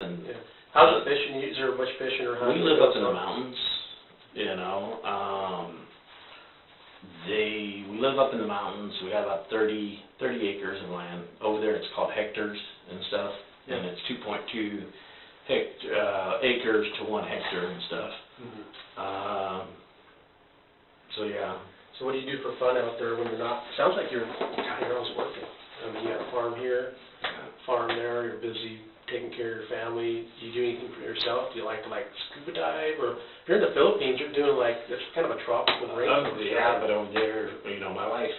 And yeah. How's it fishing? Is there much fishing or hunting? we live up in the mountains, you know. We live up in the mountains. We got about 30 acres of land. Over there it's called hectares and stuff, and it's 2.2 acres to 1 hectare and stuff. Mm-hmm. So yeah. So what do you do for fun out there when you're not? Sounds like you're always working. I mean, you got a farm here, farm there. You're busy taking care of your family. Do you do anything for yourself? Do you like to scuba dive? Or if you're in the Philippines, you're doing it's kind of a tropical rainforest. Yeah, but over there, you know, my wife,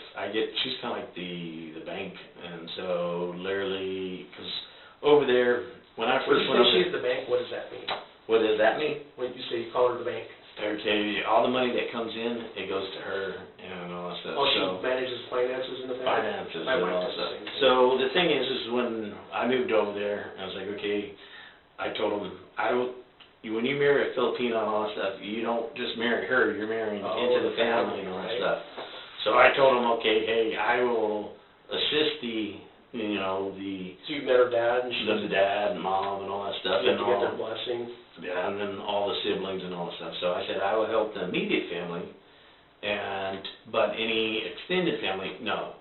she's kind of like the bank, and so literally, because over there, when I first went over there. She's the bank, what does that mean? What does that mean? When you say you call her the bank? Okay, all the money that comes in, it goes to her and all that stuff. Oh, she manages finances in the family? Finances and all that stuff. So the thing is when I moved over there, I was like, okay, I told them, when you marry a Filipino and all that stuff, you don't just marry her, you're marrying into the family and all that stuff. So I told them, okay, hey, I will assist So you met her dad, and she the dad and mom and all that stuff. You have to get their blessing. Yeah, and then all the siblings and all that stuff. So I said I will help the immediate family, but any extended family, no.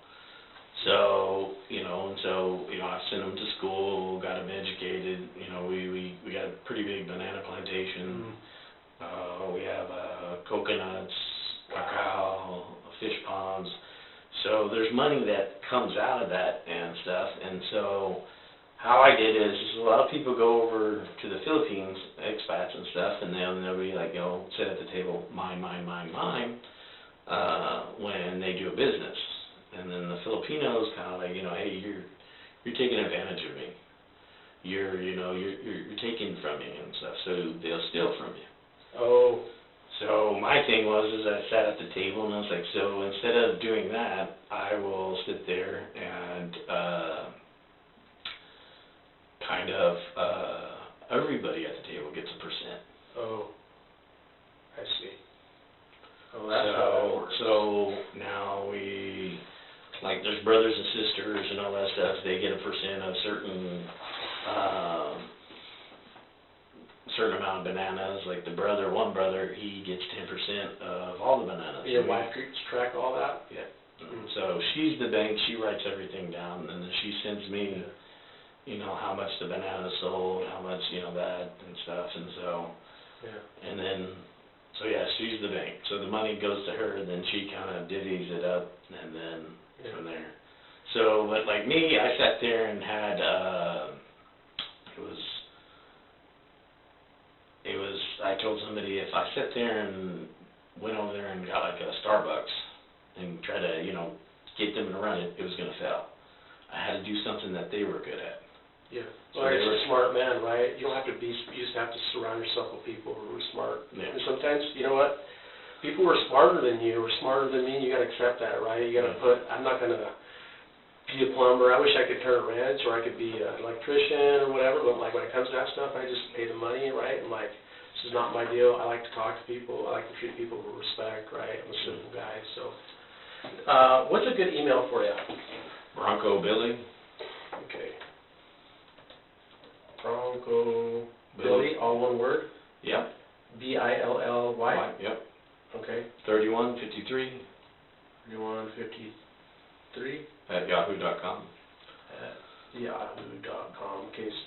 So I sent them to school, got them educated. You know, we got a pretty big banana plantation. We have coconuts, cacao, fish ponds. So there's money that comes out of that and stuff. And so how I did is a lot of people go over to the Philippines, expats and stuff, and they'll be like, sit at the table, mine, when they do a business. And then the Filipinos kind of like, hey, you're taking advantage of me. You're taking from me and stuff, so they'll steal from you. Oh. So my thing was I sat at the table and I was like, so instead of doing that, I will sit there and everybody at the table gets a percent. Oh, I see. Oh, that's how that works. So now there's brothers and sisters and all that stuff. They get a percent of certain amount of bananas. Like one brother, he gets 10% of all the bananas. Your wife keeps track of all that? Yeah. So she's the bank. She writes everything down, and then she sends me, how much the bananas sold, how much, that and stuff, and so. Yeah. And then, she's the bank. So the money goes to her, and then she kind of divvies it up, and then from there. So, but like me, I sat there and had, I told somebody if I sat there and went over there and got like a Starbucks and try to, get them to run it, it was going to fail. I had to do something that they were good at. Yeah. Well, you're a smart man, right? You don't have to you just have to surround yourself with people who are smart. Yeah. And sometimes, you know what? People who are smarter than you or smarter than me, you got to accept that, right? You got to I'm not going to be a plumber. I wish I could turn a wrench or I could be an electrician or whatever, but when it comes to that stuff, I just pay the money, right? And this is not my deal. I like to talk to people. I like to treat people with respect, right? I'm a simple guy, so. What's a good email for you? Bronco Billy. Okay. Bronco Billy, all one word? Yep. B-I-L-L-Y? Yep. Okay. 3153. 3153. At yahoo.com. At yahoo.com. In case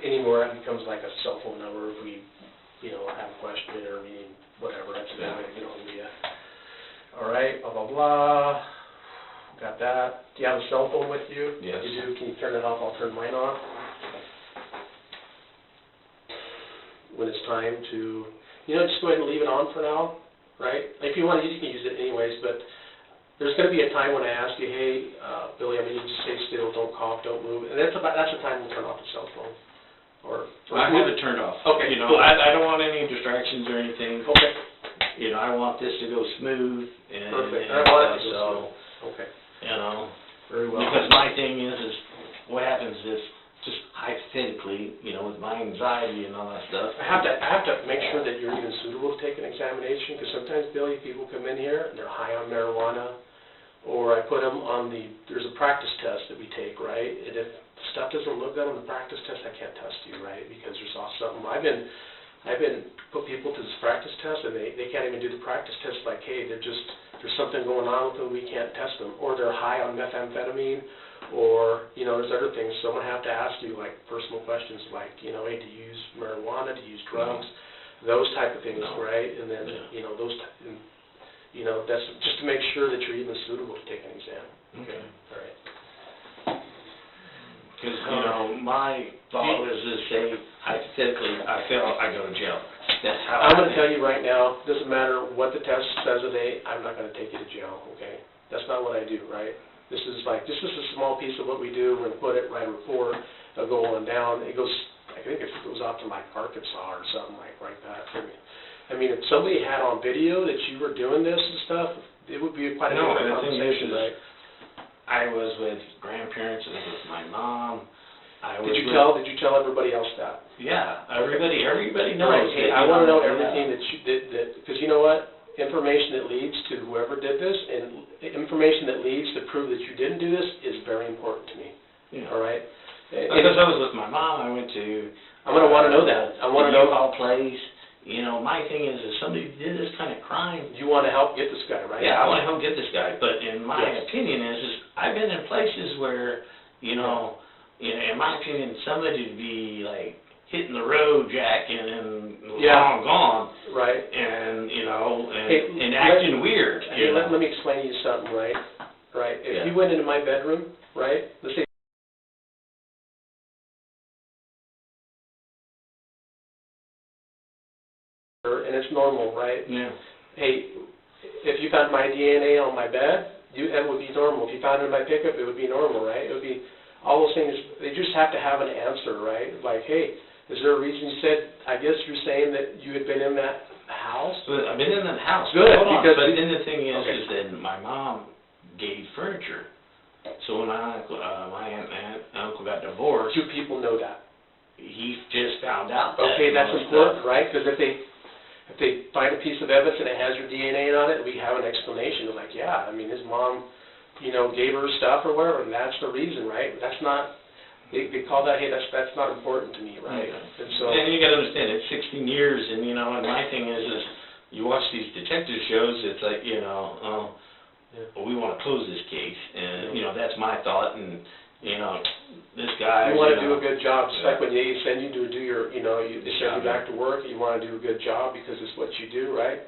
anymore that becomes like a cell phone number if we, have a question or whatever. That's a good way to get on to you. All right, blah, blah, blah. Got that. Do you have a cell phone with you? Yes. You do. Can you turn it off? I'll turn mine off. When it's time to, just go ahead and leave it on for now, right? If you want to, you can use it anyways, but there's going to be a time when I ask you, hey, Billy, I need you to stay still, don't cough, don't move. And that's the time we'll turn off the cell phone. Or I have it turned off. Okay. Cool. I don't want any distractions or anything. Okay. I want this to go smooth. Perfect. I want it to go smooth. Okay. Very well. Because my thing is what happens is, just hypothetically, with my anxiety and all that stuff. I have to make sure that you're even suitable to take an examination, because sometimes, Billy, people come in here and they're high on marijuana, or I put them on there's a practice test that we take, right? And if stuff doesn't look good on the practice test, I can't test you, right? Because there's also something, I've been put people to this practice test, and they can't even do the practice test, like, hey, there's something going on with them, we can't test them, or they're high on methamphetamine, or, you know, there's other things. So I'm going to have to ask you, like, personal questions, like, you know, hey, do you use marijuana, do you use drugs, those type of things, right? And then, you know, you know, that's just to make sure that you're even suitable to take an exam. Okay. All right. Because, you know, my thought was to say, hypothetically, I fail, I go to jail. That's how I'm going to tell you right now, doesn't matter what the test says today, I'm not going to take you to jail, okay? That's not what I do, right? This is a small piece of what we do. We're going to put it, write a report, it'll go on down. It goes, I think it goes out to like Arkansas or something like that. I mean, if somebody had on video that you were doing this and stuff, it would be quite a different conversation, right? I was with grandparents, I was with my mom. Did you tell everybody else that? Yeah, everybody knows. Right. Hey, I want to know everything that you did, because you know what? Information that leads to whoever did this, and information that leads to prove that you didn't do this is very important to me. Yeah. All right? Because I was with my mom, I went to... I'm going to want to know that. I want to know... UHaul place. You know, my thing is, if somebody did this kind of crime... You want to help get this guy, right? Yeah, I want to help get this guy. But in my opinion is I've been in places where, you know, in my opinion, somebody would be, like, hitting the road, jacking, and long gone. Right. And, you know, and acting weird. Hey, let me explain to you something, right? Right. If you went into my bedroom, right, let's say, and it's normal, right? Yeah. Hey, if you found my DNA on my bed, that would be normal. If you found it in my pickup, it would be normal, right? It would be all those things. They just have to have an answer, right? Like, hey, is there a reason you said? I guess you're saying that you had been in that house. But I've been in that house. Good, but then the thing is that my mom gave furniture. So when my aunt and uncle got divorced, Do people know that? He just found out. That Okay, that's important, right? Because if they find a piece of evidence and it has your DNA on it, we have an explanation of like, yeah, I mean, his mom, you know, gave her stuff or whatever, and that's the reason, right? That's not. They call that, hey, that's not important to me, right? Okay. And so. And you got to understand, it's 16 years, and you know, and my thing is you watch these detective shows, it's like, you know, we want to close this case, and you know, that's my thought, and you know, this guy. You want to do a good job, just like when they send you to do your, you know, they send you back to work, you want to do a good job because it's what you do, right?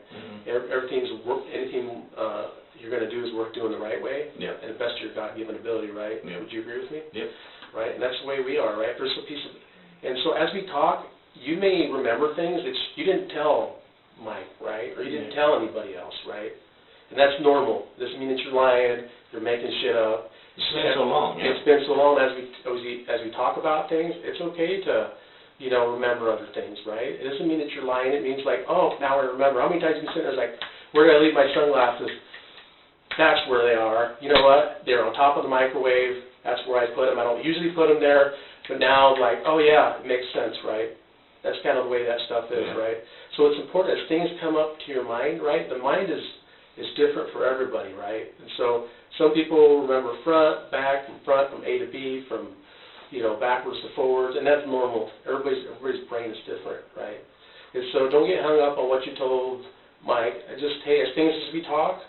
Everything you're going to do is work doing the right way, and the best of your God-given ability, right? Would you agree with me? Yep. Right, and that's the way we are, right? There's a piece of, and so as we talk, you may remember things that you didn't tell Mike, right? Or you didn't tell anybody else, right? And that's normal. Doesn't mean that you're lying, you're making shit up. It's been so long. It's been so long. As we talk about things, it's okay to, you know, remember other things, right? It doesn't mean that you're lying. It means like, oh, now I remember. How many times have you been sitting there like, where did I leave my sunglasses? That's where they are. You know what? They're on top of the microwave. That's where I put them. I don't usually put them there, but now I'm like, oh yeah, it makes sense, right? That's kind of the way that stuff is, right? So it's important as things come up to your mind, right? The mind is different for everybody, right? And so some people remember front, back, from A to B, from, you know, backwards to forwards, and that's normal. Everybody's brain is different, right? And so don't get hung up on what you told Mike. Hey, as we talk,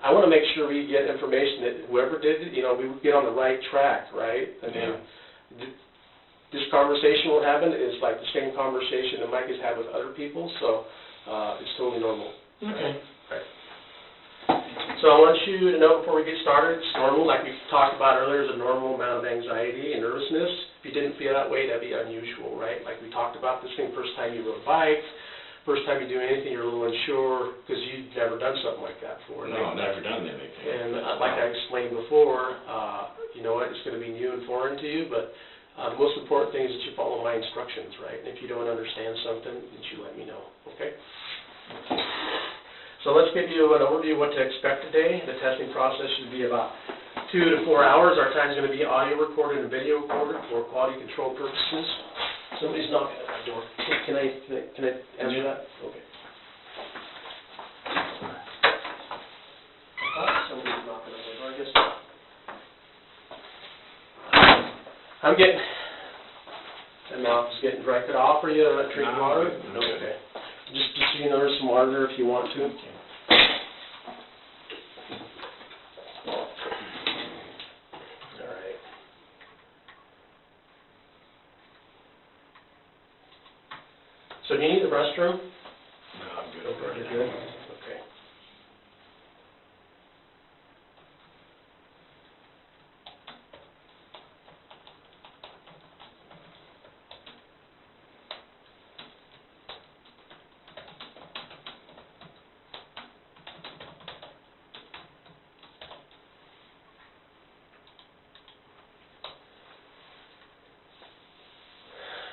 I want to make sure we get information that whoever did it, you know, we get on the right track, right? I mean, this conversation we're having is like the same conversation that Mike has had with other people, so it's totally normal. Okay. Right. So I want you to know before we get started, it's normal, like we talked about earlier, there's a normal amount of anxiety and nervousness. If you didn't feel that way, that'd be unusual, right? Like we talked about this thing first time you rode a bike, first time you do anything, you're a little unsure because you've never done something like that before. No, I've never done anything. And like I explained before, you know what, it's going to be new and foreign to you, but the most important thing is that you follow my instructions, right? And if you don't understand something, that you let me know, okay? So let's give you an overview of what to expect today. The testing process should be about 2 to 4 hours. Our time is going to be audio recorded and video recorded for quality control purposes. Somebody's knocking at my door. Can I answer that? Okay. Somebody's knocking at my door, I guess. I'm getting, that mouth is getting dry. Could I offer you drink No, water? no. Okay. Just so you know, there's some water there if you want to. All right. So do you need the restroom? No, I'm good. Okay, you're good? Okay.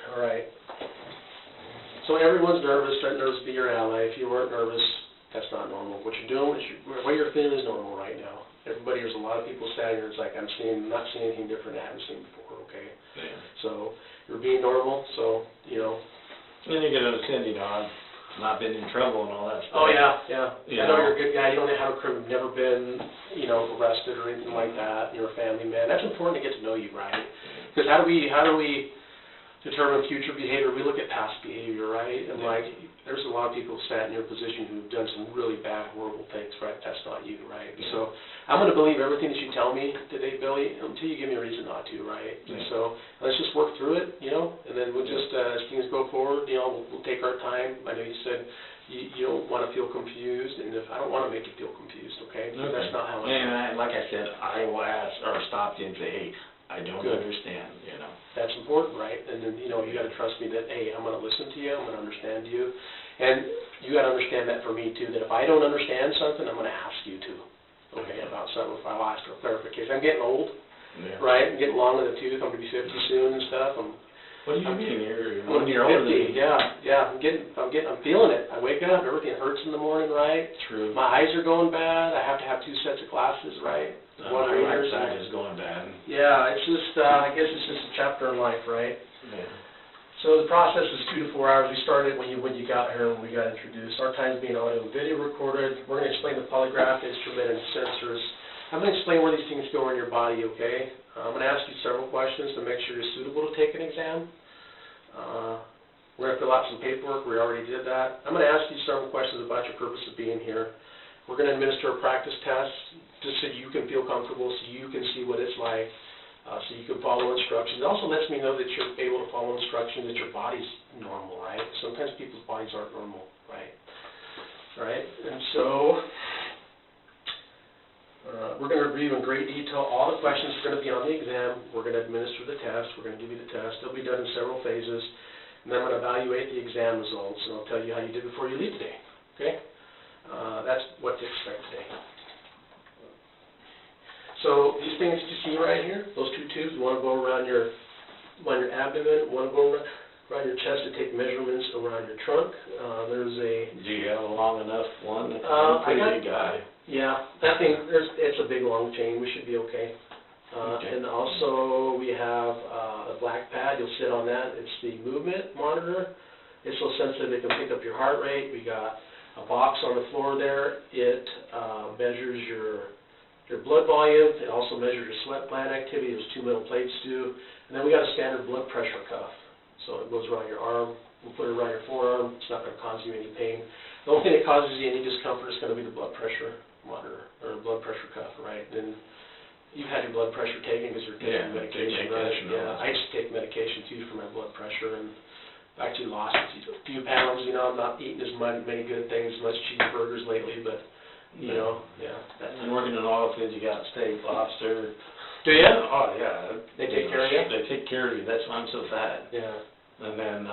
All right. So everyone's nervous, trying nervous to be your ally. If you weren't nervous, that's not normal. What you're doing, what you're feeling is normal right now. Everybody, there's a lot of people standing here, it's like, not seeing anything different I haven't seen before, okay? Yeah. So, you're being normal, so, you know. And you can understand, you know, I've not been in trouble and all that stuff. Oh, yeah, yeah. You I know know. you're a good guy, you don't have a criminal, never been, you know, arrested or anything like that. You're a family man. That's important to get to know you, right? Because how do we determine future behavior? We look at past behavior, right? And like, there's a lot of people sat in your position who've done some really bad, horrible things, right? That's not you, right? Yeah. So I'm going to believe everything that you tell me today, Billy, until you give me a reason not to, right? Yeah. And so let's just work through it, you know, and then we'll just, as things go forward, you know, we'll take our time. I know you said you don't want to feel confused, and if I don't want to make you feel confused, okay? Because that's not how And like I said, I will ask or stop you and say, hey, I don't Good. understand, you know. That's important, right? And then, you know, you got to trust me that, hey, I'm going to listen to you, I'm going to understand you. And you got to understand that for me, too, that if I don't understand something, I'm going to ask you to, okay, about something, if I'll ask for clarification. I'm getting old, Yeah. right? I'm getting long in the tooth, I'm going to be 50 soon and stuff. What do you mean? You're I'm 1 year older than 50, me. yeah, I'm feeling it. I wake up, everything hurts in the morning, right? True. My eyes are going bad, I have to have 2 sets of glasses, right? My right side is going bad. Yeah, it's just, I guess it's just a chapter in life, right? Yeah. So the process is 2 to 4 hours. We started when you got here, when we got introduced. Our time's being audio and video recorded. We're going to explain the polygraph, instrument, and sensors. I'm going to explain where these things go in your body, okay? I'm going to ask you several questions to make sure you're suitable to take an exam. We're going to fill out some paperwork. We already did that. I'm going to ask you several questions about your purpose of being here. We're going to administer a practice test just so you can feel comfortable, so you can see what it's like, so you can follow instructions. It also lets me know that you're able to follow instructions, that your body's normal, right? Sometimes people's bodies aren't normal, right? All right? And so we're going to review in great detail all the questions are going to be on the exam. We're going to administer the test. We're going to give you the test. It'll be done in several phases. And then I'm going to evaluate the exam results, and I'll tell you how you did before you leave today, okay? That's what to expect today. So these things that you see right here, those 2 tubes, one will go around your abdomen, one will go around your chest to take measurements around your trunk. There's a... Do you have a long enough one? I got Pretty guy. Yeah, that thing, it's a big long chain. We should be okay. Okay. And also we have a black pad. You'll sit on that. It's the movement monitor. It's so sensitive it can pick up your heart rate. We got a box on the floor there. It measures your blood volume. It also measures your sweat gland activity. Those 2 metal plates do. And then we got a standard blood pressure cuff. So it goes around your arm. We'll put it around your forearm. It's not going to cause you any pain. The only thing that causes you any discomfort is going to be the blood pressure monitor or blood pressure cuff, right? And you've had your blood pressure taken because you're taking medication, right? Yeah, I just take medication too for my blood pressure, and I actually lost a few pounds. You know, I'm not eating as many good things, as much cheeseburgers lately, but you know, yeah. And working in oil fields, you got steak, lobster. Do you? Oh yeah. They take care of you? They take care of you. That's why I'm so fat. Yeah. And then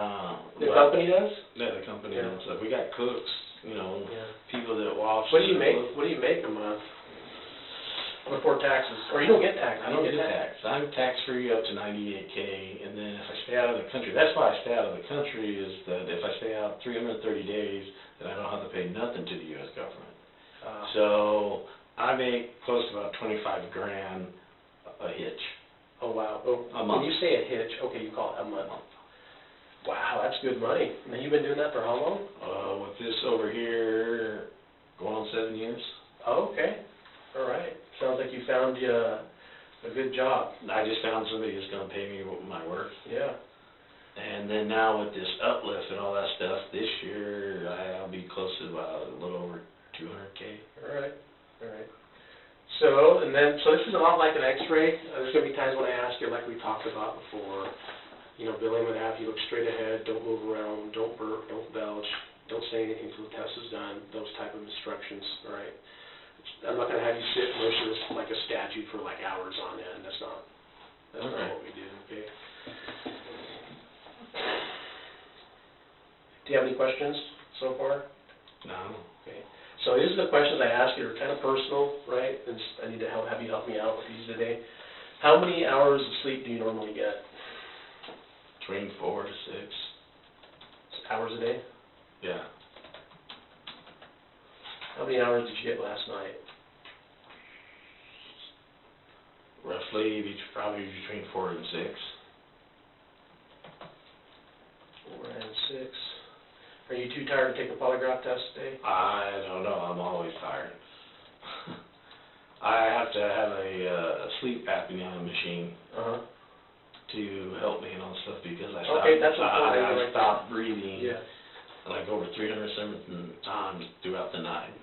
The company does? Yeah, the company Yeah. does. So we got cooks, you know, Yeah. people that wash. What do you make? What do you make a month before taxes? Or you don't get taxes? I don't get taxed. I'm tax-free up to $98K, and then if I stay out of the country, that's why I stay out of the country, is that if I stay out 330 days, then I don't have to pay nothing to the U.S. government. So I make close to about 25 grand a hitch. Oh, wow. Oh, A month. when you say a hitch, okay, you call it a month. Wow, that's good money. Now, you've been doing that for how long? With this over here, going on 7 years. Oh, okay. All right. Sounds like you found a A good job. I just found somebody who's gonna pay me what my worth. Yeah. And then now with this uplift and all that stuff, this year I'll be close to about a little over 200K. All right. So, so this is a lot like an x-ray. There's going to be times when I ask you, like we talked about before, you know, Billy would have you look straight ahead, don't move around, don't burp, don't belch, don't say anything until the test is done, those type of instructions, all right? I'm not going to have you sit motionless like a statue for like hours on end. That's not what we do, okay? Do you have any questions so far? No. Okay. So these are the questions I ask you. They're kind of personal, right? And I need to have you help me out with these today. How many hours of sleep do you normally get? Between 4 to 6. Hours a day? Yeah. How many hours did you get last night? Roughly, probably between 4 and 6. 4 and 6. Are you too tired to take a polygraph test today? I don't know. I'm always tired. I have to have a sleep apnea machine to help me and all stuff because I stopped breathing like over 307 times throughout the night.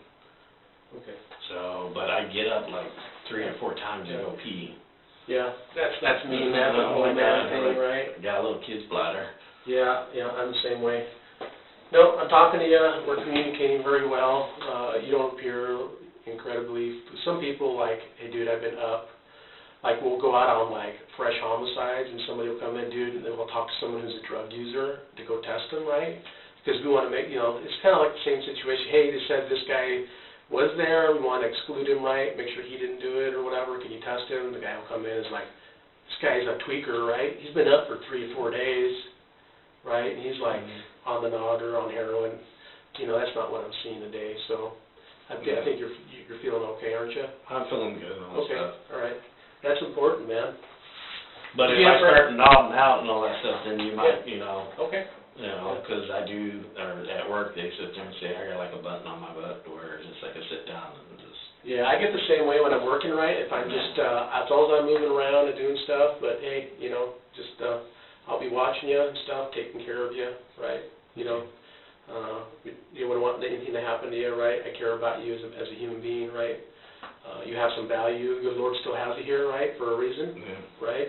Okay. So, but I get up like 3 or 4 times to go pee. Yeah, that's me, man. That's the whole man thing, right? Got a little kid's bladder. Yeah, I'm the same way. No, I'm talking to you. We're communicating very well. You don't appear incredibly. Some people like, hey, dude, I've been up. Like, we'll go out on like fresh homicides, and somebody will come in, dude, and then we'll talk to someone who's a drug user to go test them, right? Because we want to make, it's kind of like the same situation. Hey, they said this guy was there. We want to exclude him, right? Make sure he didn't do it or whatever. Can you test him? The guy will come in and is like, this guy's a tweaker, right? He's been up for 3 or 4 days, right? And he's like on the nod or on heroin. That's not what I'm seeing today. So I think you're feeling okay, aren't you? I'm feeling good on okay. stuff. All right. That's important, man. But if I start nodding out and all that stuff, then you might, Okay. Because I do, or at work they sit there and say, I got like a button on my butt where it's just like I sit down and just... Yeah, I get the same way when I'm working, right? If I'm just, as long as I'm moving around and doing stuff, but hey, just, I'll be watching you and stuff, taking care of you, right? You wouldn't want anything to happen to you, right? I care about you as a human being, right? You have some value. Your Lord still has you here, right, for a reason, right?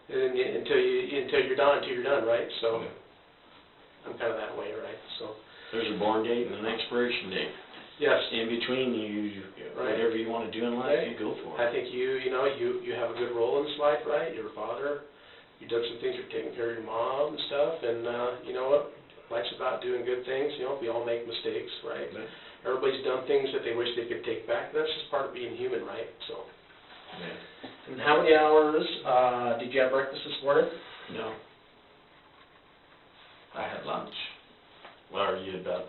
And until you're done, right? So I'm kind of that way, right? So there's a born date and an expiration date. Yes. In between, whatever you want to do in life, you go for it. I think you have a good role in this life, right? You're a father. You've done some things. You're taking care of your mom and stuff, and you know what? Life's about doing good things. We all make mistakes, right? Yeah. Everybody's done things that they wish they could take back. That's just part of being human, right? So. Yeah. And how many hours did you have breakfast this morning? No. I had lunch. Well, are you about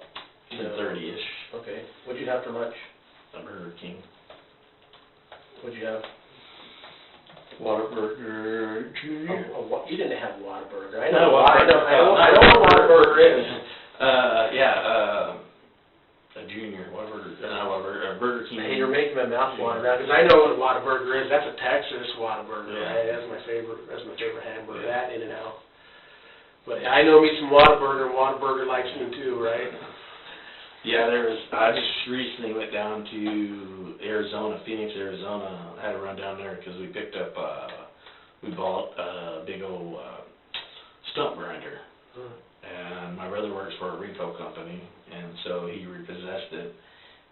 10:30-ish? Okay. What'd you have for lunch? A Burger King. What'd you have? Whataburger Junior. You didn't have Whataburger. I know know what Whataburger is. A Junior, a Burger King. Hey, you're making my mouth water now, because I know what a Whataburger is. That's a Texas Whataburger, right? That's my favorite hamburger, that in and out. But I know me some Whataburger, and Whataburger likes me too, right? Yeah, I just recently went down to Arizona, Phoenix, Arizona. I had to run down there because we bought a big old stump grinder. And my brother works for a repo company, and so he repossessed it,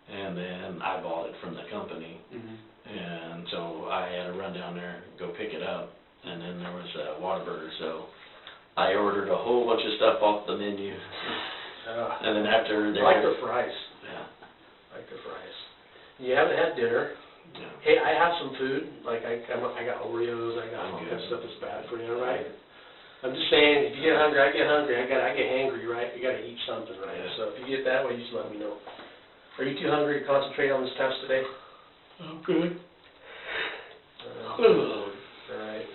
and then I bought it from the company. And so I had to run down there, go pick it up, and then there was a Whataburger, so I ordered a whole bunch of stuff off the menu. And then after I like their fries. Yeah. I like their fries. You haven't had dinner. Yeah. Hey, I have some food. Like I got Oreos. I got all that stuff that's bad for you, right? I'm just saying, if you get hungry, I get hungry. I get hangry, right? You got to eat something, right? Yeah. So if you get that way, you just let me know. Are you too hungry to concentrate on this test today? I'm good. All right.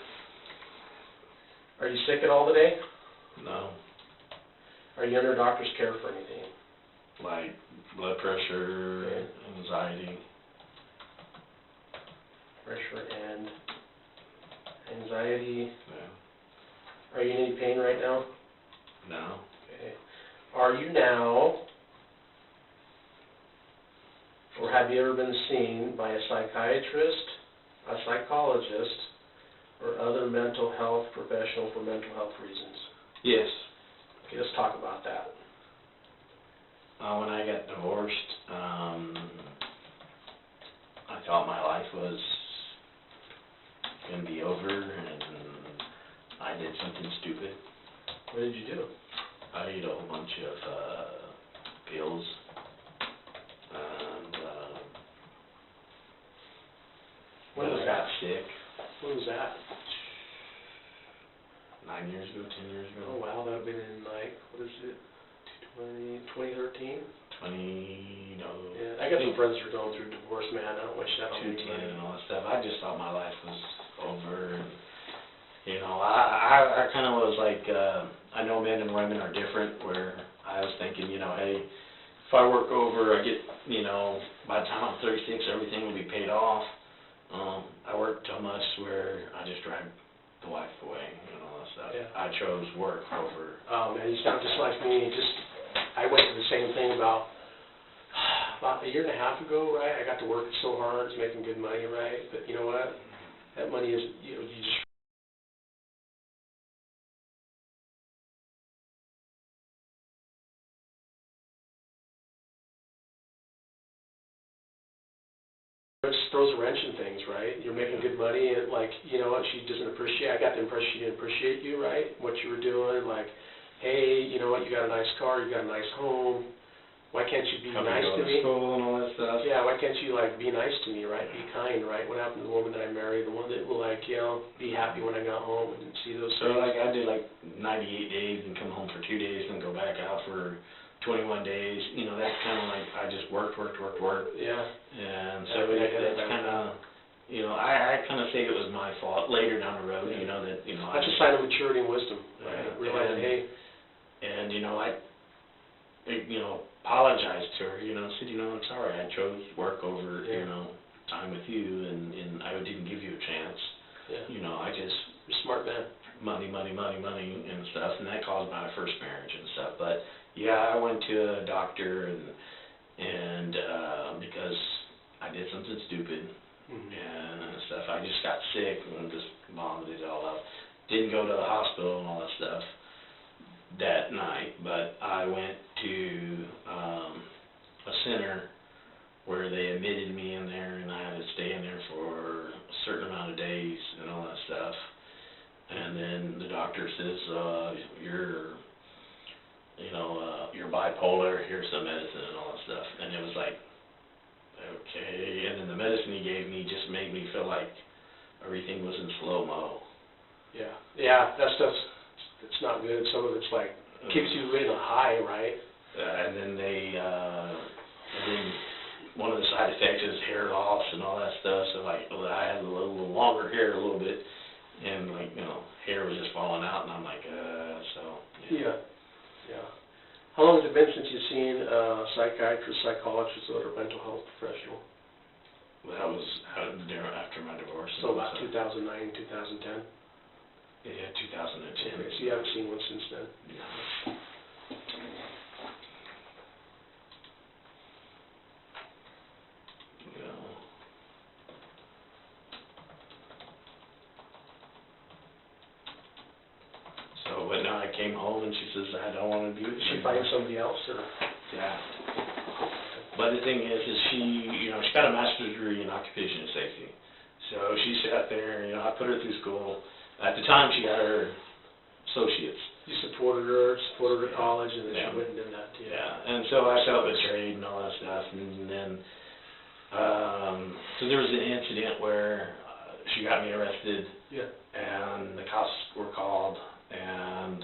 Are you sick at all today? No. Are you under doctor's care for anything? Like blood pressure, anxiety. Pressure and anxiety. Yeah. Are you in any pain right now? No. Okay. Are you now, or have you ever been seen by a psychiatrist, a psychologist, or other mental health professional for mental health reasons? Yes. Okay, let's talk about that. When I got divorced, I thought my life was going to be over, and I did something stupid. What did you do? I ate a whole bunch of pills, and When was I that? got sick. When was that? 9 years ago, 10 years ago. Oh, wow, that would have been in, like, what is it, 2013? 20, no. Yeah, I got some friends who are going through divorce, man. I don't wish that on 210 anybody. and all that stuff. I just thought my life was over, and I kind of was like, I know men and women are different, where I was thinking, hey, if I work over, I get, by the time I'm 36, everything will be paid off. I worked so much where I just dragged the wife away, and all that stuff. Yeah. I chose work over. Oh, man, you sound just like me. I went through the same thing about a year and a half ago, right? I got to work so hard, it's making good money, right? But you know what? That money is, you just it just throws a wrench in things, right? You're making good money, and like, you know what, she doesn't appreciate, I got the impression she didn't appreciate you, right? What you were doing, like, hey, you know what, you got a nice car, you got a nice home, why can't you be nice to me? School and all that stuff. Yeah, why can't you, like, be nice to me, right? Be kind, right? What happened to the woman that I married, the one that will, like, be happy when I got home and see those So, things? like, I did, 98 days and come home for 2 days and go back out for 21 days. That's kind of like, I just worked. Yeah. And so that's kind of, I kind of say it was my fault later down the road, Yeah. that, That's a sign of maturity and wisdom, right? Realizing, hey. And, I apologized to her, said, I'm sorry, I chose work over, time with you, and I didn't give you a chance. Yeah. I just... You're a smart man. Money and stuff, and that caused my first marriage and stuff. But yeah, I went to a doctor, and because I did something stupid and stuff, I just got sick and just vomited it all up. Didn't go to the hospital and all that stuff that night, but I went to a center where they admitted me in there, and I had to stay in there for a certain amount of days and all that stuff. And then the doctor says, you're bipolar, here's some medicine and all that stuff. And it was like, okay. And then the medicine he gave me just made me feel like everything was in slow-mo. Yeah. Yeah, that stuff's, it's not good. Some of it's like, keeps you in a high, right? And then one of the side effects is hair loss and all that stuff. So I had a little longer hair a little bit. And hair was just falling out, and I'm like, Yeah. How long has it been since you've seen a psychiatrist, psychologist, or a mental health professional? Well, that was after my divorce. So about 2009, 2010? Yeah, 2010. Okay, so you haven't seen one since then? No. But now I came home and she says, I don't want to do it. Did she find somebody else, or? Yeah. But the thing is she got a master's degree in occupational safety. So she sat there, I put her through school. At the time, she got her associates. You supported her to college, and then she went and did that too. Yeah, and so I felt betrayed and all that stuff. And then, so there was an incident where she got me arrested. Yeah. And the cops were called. And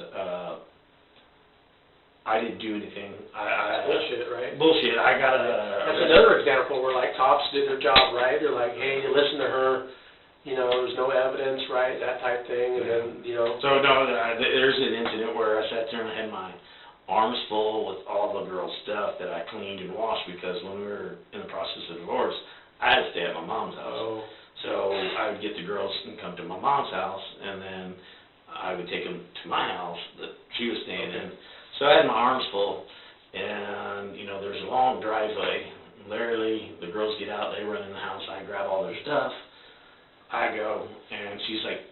I didn't do anything. Bullshit, right? Bullshit. I got That's another example where, like, cops did their job, right? They're like, hey, you listen to her, there's no evidence, right? That type thing, and then, So, no, there's an incident where I sat there and I had my arms full with all the girls' stuff that I cleaned and washed, because when we were in the process of divorce, I had to stay at my mom's house. Oh. So So I would get the girls and come to my mom's house, and then I would take them to my house that she was staying in. So I had my arms full, and, you know, there's a long driveway. Literally, the girls get out, they run in the house, I grab all their stuff, I go, and she's like,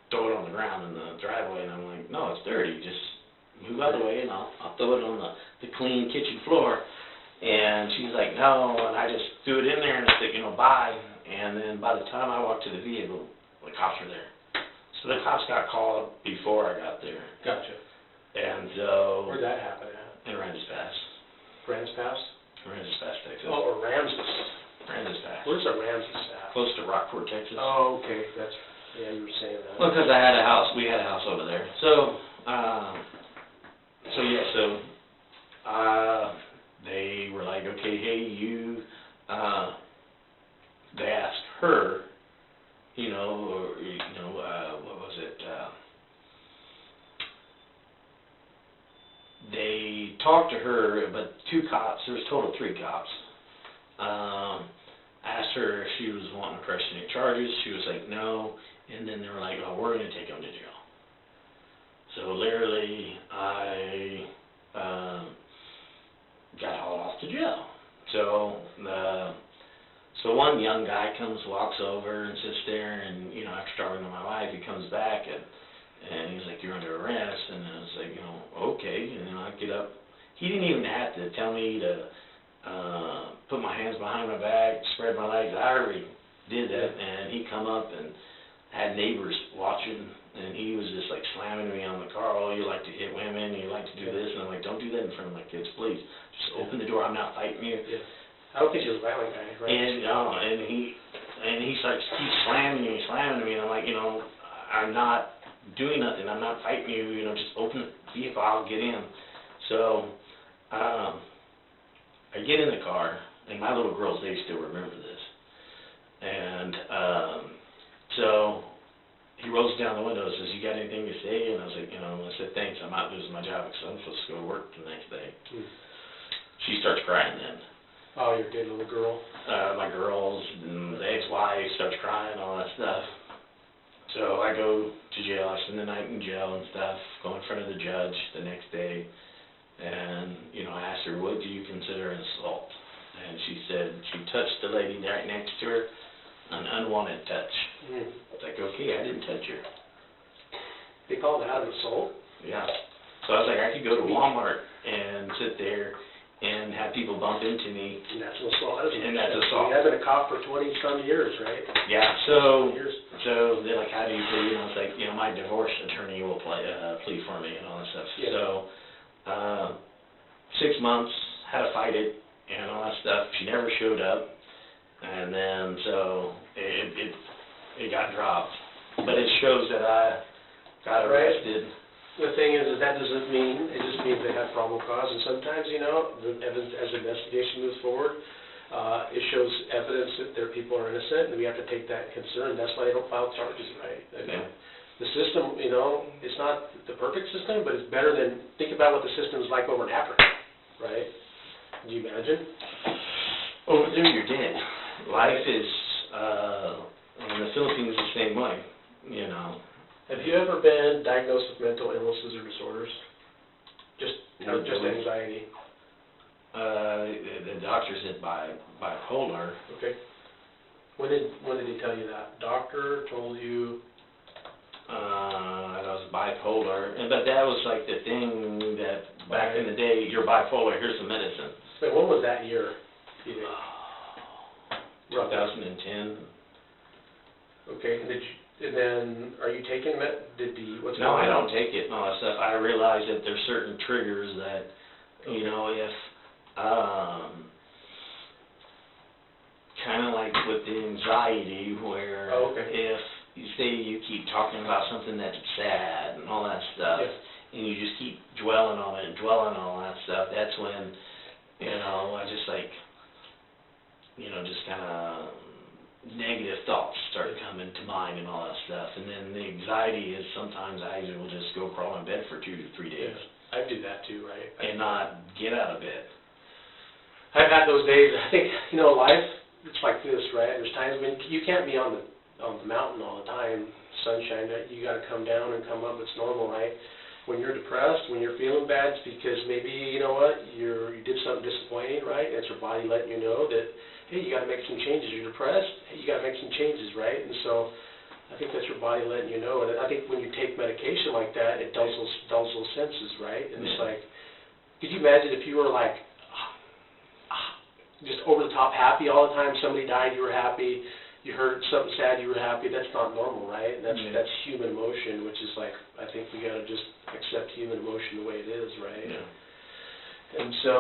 throw it on the ground in the driveway, and I'm like, no, it's dirty, just move out of the way, and I'll throw it on the clean kitchen floor. And she's like, no, and I just threw it in there, and I said, you know, bye. And then by the time I walked to the vehicle, the cops were there. So the cops got called before I got there. Gotcha. And so... Where'd that happen at? In Ramses Pass. Ramses Pass? Ramses Pass, Texas. Oh, or Ramses. Ramses Pass. Where's the Ramses Pass? Close to Rockport, Texas. Oh, okay. That's, yeah, you were saying that. Well, because I had a house. We had a house over there. So, they were like, okay, hey, you, they asked her, you know, what was it, they talked to her, but two cops, there was a total of 3 cops, asked her if she was wanting to press any charges. She was like, no, and then they were like, oh, we're going to take them to jail. So literally, I got hauled off to jail. So one young guy walks over and sits there, and, you know, after talking to my wife, he comes back, and he's like, you're under arrest, and I was like, you know, okay, and then I get up. He didn't even have to tell me to put my hands behind my back, spread my legs. I already did that, and he come up and had neighbors watching, and he was just like slamming me on the car. Oh, you like to hit women, you like to do this, and I'm like, don't do that in front of my kids, please. Just open the door. I'm not fighting you. Yeah. I don't think he was a violent guy, right? And he starts keeps slamming me, and I'm like, you know, I'm not doing nothing. I'm not fighting you. You know, just open the vehicle. I'll get in. So I get in the car, and my little girls, they still remember this. And so he rolls down the window and says, you got anything to say? And I was like, you know, I said, thanks, I'm not losing my job because I'm supposed to go to work the next day. She starts crying then. Oh, your good little girl. My girls and the ex-wife starts crying, all that stuff. So I go to jail. I spend the night in jail and stuff, go in front of the judge the next day. And, you know, I asked her, what do you consider an assault? And she said she touched the lady right next to her, an unwanted touch. It's like, okay, I didn't touch her. They call that an assault? Yeah. So I was like, I could go to Walmart and sit there and have people bump into me. And that's an assault. And that's assault. I've been a cop for 20-some years, right? Yeah. So they're like, how do you plead? And I was like, you know, my divorce attorney will plead for me and all that stuff. Yeah. So 6 months, had to fight it and all that stuff. She never showed up. And then so it got dropped. But it shows that I got arrested. Right. The thing is that doesn't mean, it just means they have probable cause, and sometimes, you know, as the investigation moves forward, it shows evidence that their people are innocent, and we have to take that in concern. That's why they don't file charges, right? I mean, the system, you know, it's not the perfect system, but it's better than, think about what the system's like over in Africa, right? Can you imagine? Over there, you're dead. Life is, in the Philippines, the same way, you know. Have you ever been diagnosed with mental illnesses or disorders? Just anxiety? The doctor said bipolar. Okay. When did he tell you that? Doctor told you? I was bipolar, but that was like the thing that back in the day, you're bipolar, here's the medicine. Wait, when was that year, do you think? 2010. Okay, and then, are you taking what's going on? No, I don't take it and all that stuff. I realize that there's certain triggers that, you know, if, kind of like with the anxiety where if you say you keep talking about something that's sad and all that stuff, and you just keep dwelling on it and dwelling on all that stuff, that's when, you know, I just like, you know, just kind of negative thoughts start coming to mind and all that stuff. And then the anxiety is sometimes I will just go crawl in bed for 2 to 3 days. Yeah, I do that too, right? And not get out of bed. I've had those days. I think, you know, life, it's like this, right? There's times when you can't be on the mountain all the time, sunshine, you gotta come down and come up, it's normal, right? When you're depressed, when you're feeling bad, it's because maybe, you know what, you did something disappointing, right? It's your body letting you know that, hey, you gotta make some changes. You're depressed, hey, you gotta make some changes, right? And so, I think that's your body letting you know. And I think when you take medication like that, it dulls those senses, right? And it's like, could you imagine if you were like, just over the top happy all the time, somebody died, you were happy, you heard something sad, you were happy, that's not normal, right? And that's human emotion, which is like, I think we gotta just accept human emotion the way it is, right? Yeah. And so,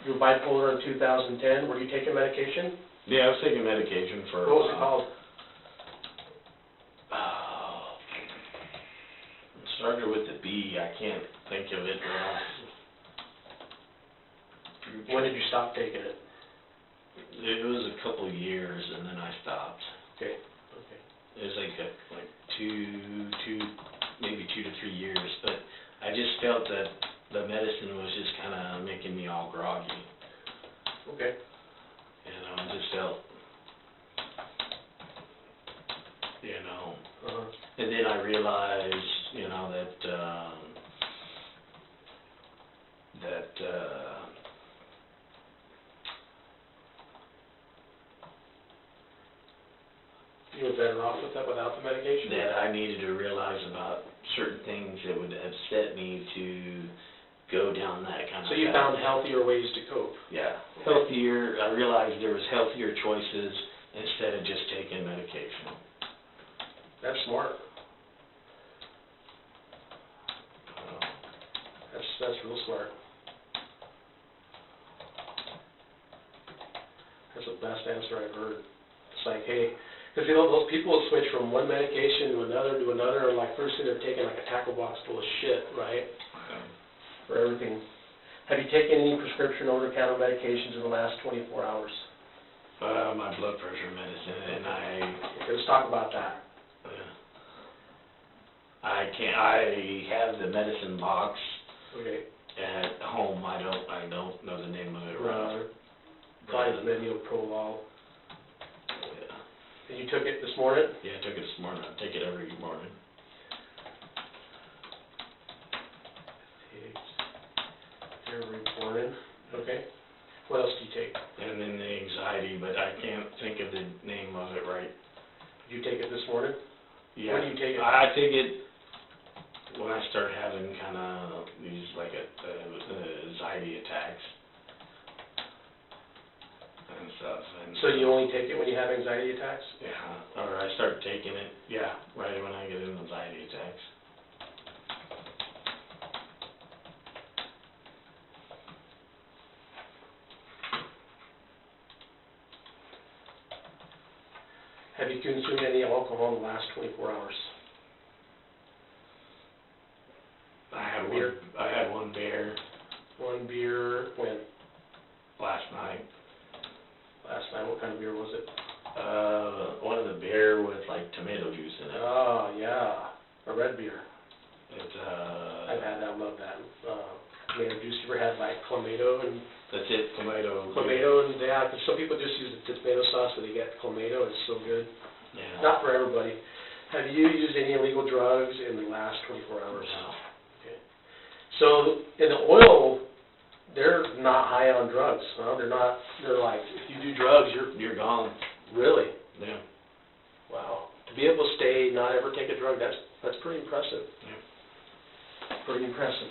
you were bipolar in 2010, were you taking medication? Yeah, I was taking medication for... What was it called? It started with the B, I can't think of it now. When did you stop taking it? It was a couple of years, and then I stopped. Okay. It was like maybe 2 to 3 years, but I just felt that the medicine was just kind of making me all groggy. Okay. I just felt, and then I realized, that you were better off with that without the medication? that I needed to realize about certain things that would upset me to go down that kind of path. So you found healthier ways to cope? Yeah, healthier. I realized there was healthier choices instead of just taking medication. That's smart. That's real smart. That's the best answer I've heard. It's like, hey, because those people will switch from one medication to another, and like first thing they're taking like a tackle box full of shit, right? For everything. Have you taken any prescription over-the-counter medications in the last 24 hours? My blood pressure medicine, and Okay, let's talk about that. I have the medicine box. Okay. At home. I don't know the name of it right. Probably Medioprolol. Yeah. And you took it this morning? Yeah, I took it this morning. I take it every morning. Every morning. Okay. What else do you take? And then the anxiety, but I can't think of the name of it right. Did you take it this morning? Yeah. When do you take it? I take it when I start having kind of these like anxiety attacks and stuff. And so you only take it when you have anxiety attacks? Yeah, or I start taking it, right when I get anxiety attacks. Have you consumed any alcohol in the last 24 hours? I had one beer. One beer, when? Last night. Last night, what kind of beer was it? One of the beer with like tomato juice in it. Oh, yeah, a red beer. It's I've had that, love that. Tomato juice, you ever had like clamato and... That's it, tomato. Clamato, and yeah, 'cause some people just use the tomato sauce, so they get clamato, it's so good. Yeah. Not for everybody. Have you used any illegal drugs in the last 24 hours? No. Okay. So, in the oil, they're not high on drugs, huh? They're like, if you do drugs, You're gone. Really? Yeah. Wow. To be able to stay, not ever take a drug, that's pretty impressive. Yeah. Pretty impressive.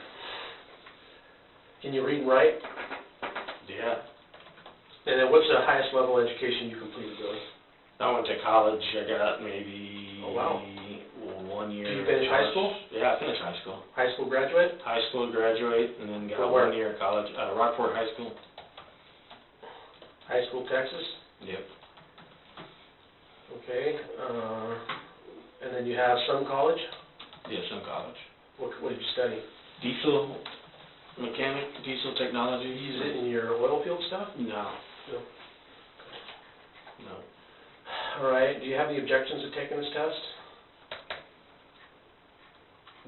Can you read and write? Yeah. And then what's the highest level of education you completed, Billy? I went to college. I got maybe Oh, wow. 1 year. Did you finish high school? Yeah, I finished high school. High school graduate? High school graduate, and then got From where? 1 year of college. Rockport High School. High school, Texas? Yep. Okay. And then you have some college? Yeah, some college. What did you study? Diesel mechanic, diesel technology. You use it in your oil field stuff? No. No. No. All right. Do you have any objections to taking this test?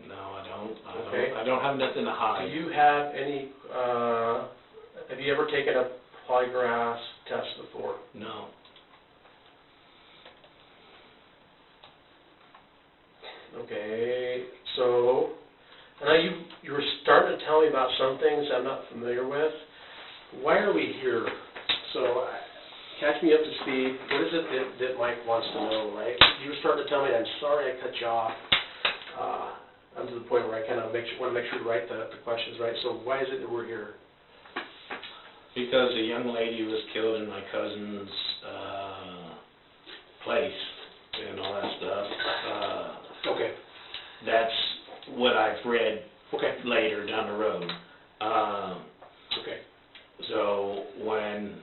No, I don't. Okay. I don't have nothing to hide. Do you have any, have you ever taken a polygraph tests before? No. Okay, so, now you were starting to tell me about some things I'm not familiar with. Why are we here? So, catch me up to speed. What is it that Mike wants to know, right? You were starting to tell me, I'm sorry I cut you off. I'm to the point where I kind of want to make sure to write the questions right. So why is it that we're here? Because a young lady was killed in my cousin's place and all that stuff. Okay. That's what I've read Okay. later down the road. Okay. So when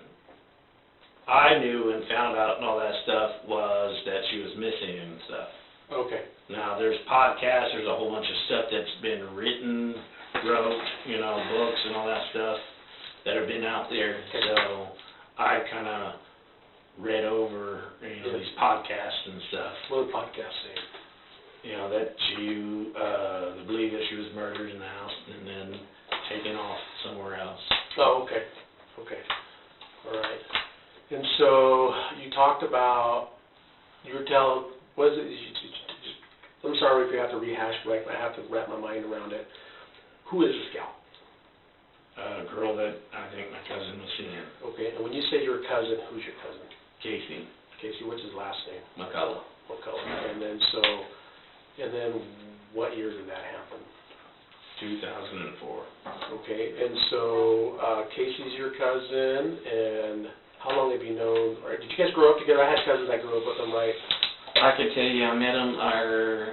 I knew and found out and all that stuff was that she was missing and stuff. Okay. Now, there's podcasts, there's a whole bunch of stuff that's been written, wrote, books and all that stuff that have been out there. So I kind of read over, these podcasts and stuff. What do podcasts say? That she, they believe that she was murdered in the house and then taken off somewhere else. Oh, okay. Okay. All right. And so you talked about, you were telling, what is it, I'm sorry if you have to rehash, but I have to wrap my mind around it. Who is this gal? A girl that I think my cousin was seeing. Okay, and when you say your cousin, who's your cousin? Casey. Casey, what's his last name? McCullough. McCullough. And then what year did that happen? 2004. Okay, and so Casey's your cousin, and how long have you known, or did you guys grow up together? I had cousins I grew up with them, right? I could tell you I met them, or,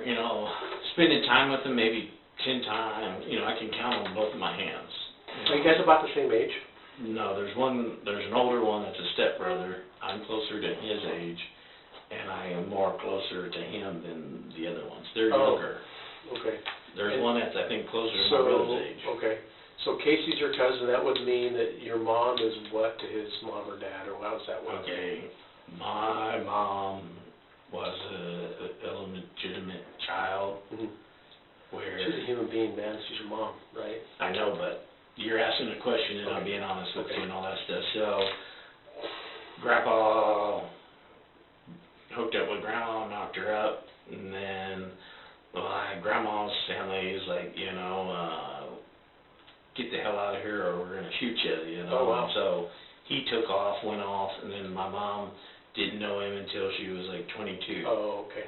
spending time with them maybe 10 times. I can count on both of my hands. Are you guys about the same age? No, there's an older one that's a stepbrother. I'm closer to his age, and I am more closer to him than the other ones. They're younger. Okay. There's one that's, I think, closer to my brother's age. Okay. So Casey's your cousin. That would mean that your mom is what to his mom or dad, or how does that work? Okay. My mom was a illegitimate child. Mm-hmm. Where she's a human being, man. She's your mom, right? I know, but you're asking a question, and I'm being honest with you and all that stuff. So, Grandpa hooked up with Grandma, knocked her up, and then Grandma's family is like, get the hell out of here or we're going to shoot you, Oh, wow. So he took off, went off, and then my mom didn't know him until she was like 22. Oh, okay.